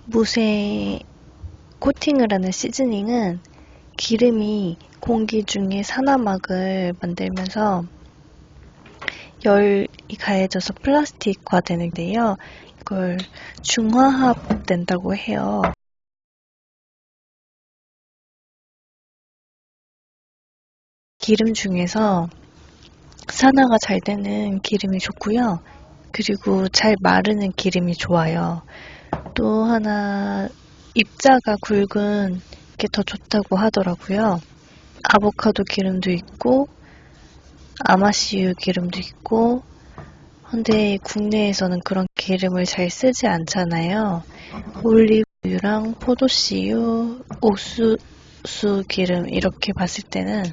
무쇠 코팅을 하는 시즈닝은 기름이 공기 중에 산화막을 만들면서 열이 가해져서 플라스틱화 되는데요. 이걸 중화합된다고 해요. 기름 중에서 산화가 잘 되는 기름이 좋고요. 그리고 잘 마르는 기름이 좋아요. 또 하나 입자가 굵은 게 더 좋다고 하더라고요. 아보카도 기름도 있고 아마씨유 기름도 있고, 근데 국내에서는 그런 기름을 잘 쓰지 않잖아요. 올리브유랑 포도씨유, 옥수수 기름 이렇게 봤을 때는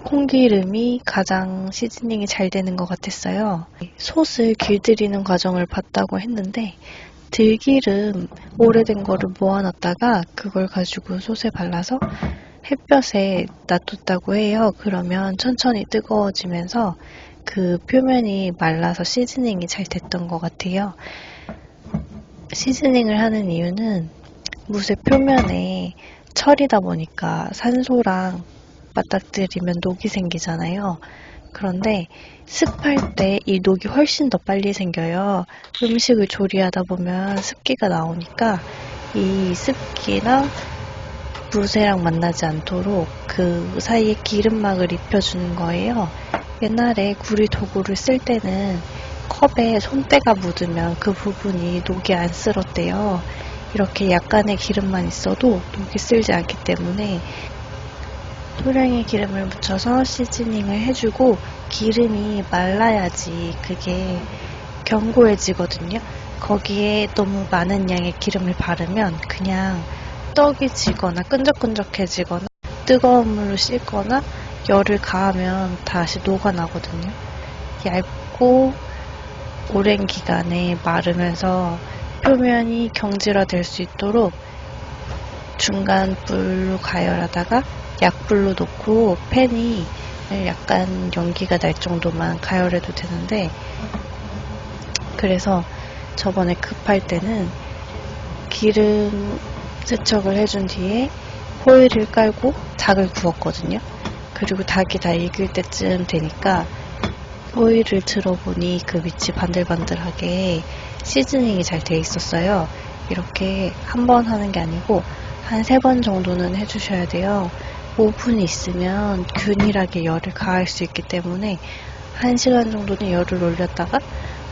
콩기름이 가장 시즈닝이 잘 되는 것 같았어요. 솥을 길들이는 과정을 봤다고 했는데 들기름 오래된 거를 모아놨다가 그걸 가지고 솥에 발라서 햇볕에 놔뒀다고 해요. 그러면 천천히 뜨거워지면서 그 표면이 말라서 시즈닝이 잘 됐던 것 같아요. 시즈닝을 하는 이유는 무쇠 표면에 철이다 보니까 산소랑 맞닥뜨리면 녹이 생기잖아요. 그런데 습할 때 이 녹이 훨씬 더 빨리 생겨요. 음식을 조리하다 보면 습기가 나오니까 이 습기랑 무쇠랑 만나지 않도록 그 사이에 기름막을 입혀주는 거예요. 옛날에 구리 도구를 쓸 때는 컵에 손때가 묻으면 그 부분이 녹이 안 쓸었대요. 이렇게 약간의 기름만 있어도 녹이 쓸지 않기 때문에 소량의 기름을 묻혀서 시즈닝을 해주고 기름이 말라야지 그게 견고해지거든요. 거기에 너무 많은 양의 기름을 바르면 그냥 떡이 지거나 끈적끈적해지거나 뜨거운 물로 씻거나 열을 가하면 다시 녹아나거든요. 얇고 오랜 기간에 마르면서 표면이 경질화될 수 있도록 중간 불로 가열하다가 약불로 놓고 팬이 약간 연기가 날 정도만 가열해도 되는데, 그래서 저번에 급할 때는 기름 세척을 해준 뒤에 호일을 깔고 닭을 구웠거든요. 그리고 닭이 다 익을 때쯤 되니까 호일을 들어보니 그 밑이 반들반들하게 시즈닝이 잘 돼 있었어요. 이렇게 한 번 하는 게 아니고 한 3번 정도는 해주셔야 돼요. 오븐이 있으면 균일하게 열을 가할 수 있기 때문에 1시간 정도는 열을 올렸다가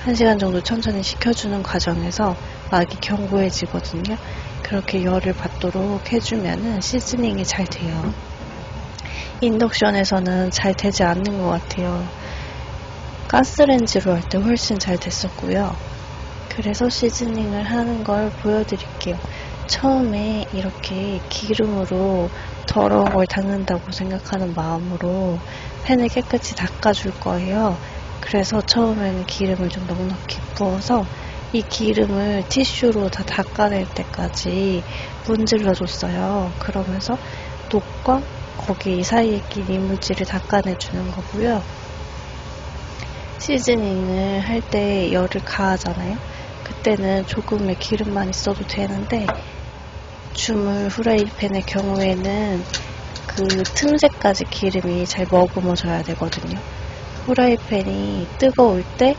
1시간 정도 천천히 식혀주는 과정에서 막이 견고해지거든요. 그렇게 열을 받도록 해주면은 시즈닝이 잘 돼요. 인덕션에서는 잘 되지 않는 것 같아요. 가스레인지로 할 때 훨씬 잘 됐었고요. 그래서 시즈닝을 하는 걸 보여드릴게요. 처음에 이렇게 기름으로 더러운 걸 닦는다고 생각하는 마음으로 팬을 깨끗이 닦아줄 거예요. 그래서 처음에는 기름을 좀 넉넉히 부어서 이 기름을 티슈로 다 닦아낼 때까지 문질러 줬어요. 그러면서 녹과 거기 사이에 낀 이물질을 닦아내주는 거고요. 시즈닝을 할 때 열을 가하잖아요. 그때는 조금의 기름만 있어도 되는데 주물 후라이팬의 경우에는 그 틈새까지 기름이 잘 머금어져야 되거든요. 후라이팬이 뜨거울 때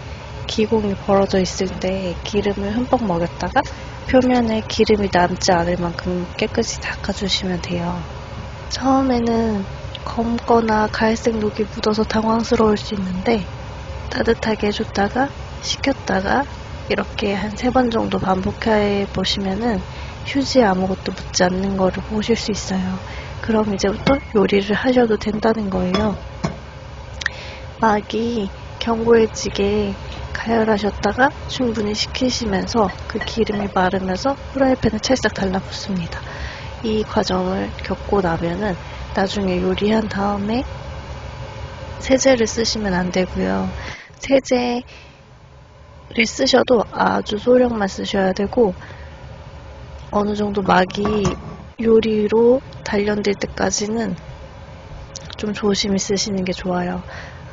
기공이 벌어져 있을 때 기름을 흠뻑 먹였다가 표면에 기름이 남지 않을 만큼 깨끗이 닦아주시면 돼요. 처음에는 검거나 갈색 녹이 묻어서 당황스러울 수 있는데 따뜻하게 해줬다가 식혔다가 이렇게 한 3번 정도 반복해 보시면은 휴지에 아무것도 묻지 않는 거를 보실 수 있어요. 그럼 이제부터 요리를 하셔도 된다는 거예요. 막이 견고해지게 가열하셨다가 충분히 식히시면서 그 기름이 마르면서 후라이팬을 찰싹 달라붙습니다. 이 과정을 겪고 나면은 나중에 요리한 다음에 세제를 쓰시면 안 되고요. 세제를 쓰셔도 아주 소량만 쓰셔야 되고 어느 정도 막이 요리로 단련될 때까지는 좀 조심히 쓰시는 게 좋아요.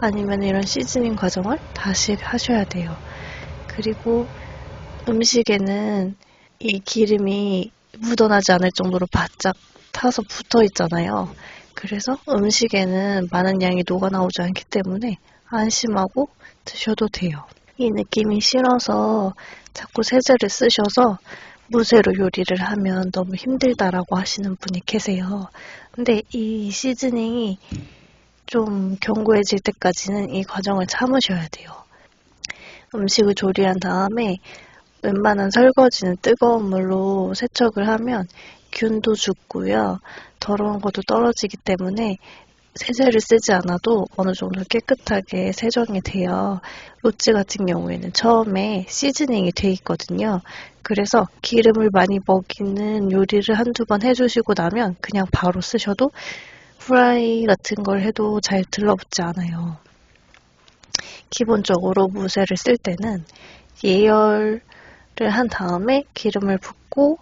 아니면 이런 시즈닝 과정을 다시 하셔야 돼요. 그리고 음식에는 이 기름이 묻어나지 않을 정도로 바짝 타서 붙어 있잖아요. 그래서 음식에는 많은 양이 녹아나오지 않기 때문에 안심하고 드셔도 돼요. 이 느낌이 싫어서 자꾸 세제를 쓰셔서 무쇠로 요리를 하면 너무 힘들다라고 하시는 분이 계세요. 근데 이 시즈닝이 좀 견고해질 때까지는 이 과정을 참으셔야 돼요. 음식을 조리한 다음에 웬만한 설거지는 뜨거운 물로 세척을 하면 균도 죽고요. 더러운 것도 떨어지기 때문에 세제를 쓰지 않아도 어느 정도 깨끗하게 세정이 돼요. 로찌 같은 경우에는 처음에 시즈닝이 돼 있거든요. 그래서 기름을 많이 먹이는 요리를 한두 번 해주시고 나면 그냥 바로 쓰셔도 후라이 같은 걸 해도 잘 들러붙지 않아요. 기본적으로 무쇠를 쓸 때는 예열을 한 다음에 기름을 붓고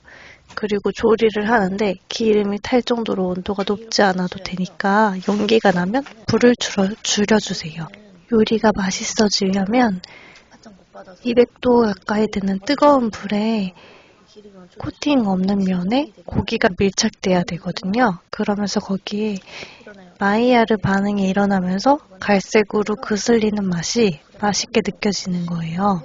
그리고 조리를 하는데 기름이 탈 정도로 온도가 높지 않아도 되니까 용기가 나면 불을 줄여주세요. 요리가 맛있어지려면 200도 가까이 되는 뜨거운 불에 코팅 없는 면에 고기가 밀착돼야 되거든요. 그러면서 거기에 마이야르 반응이 일어나면서 갈색으로 그슬리는 맛이 맛있게 느껴지는 거예요.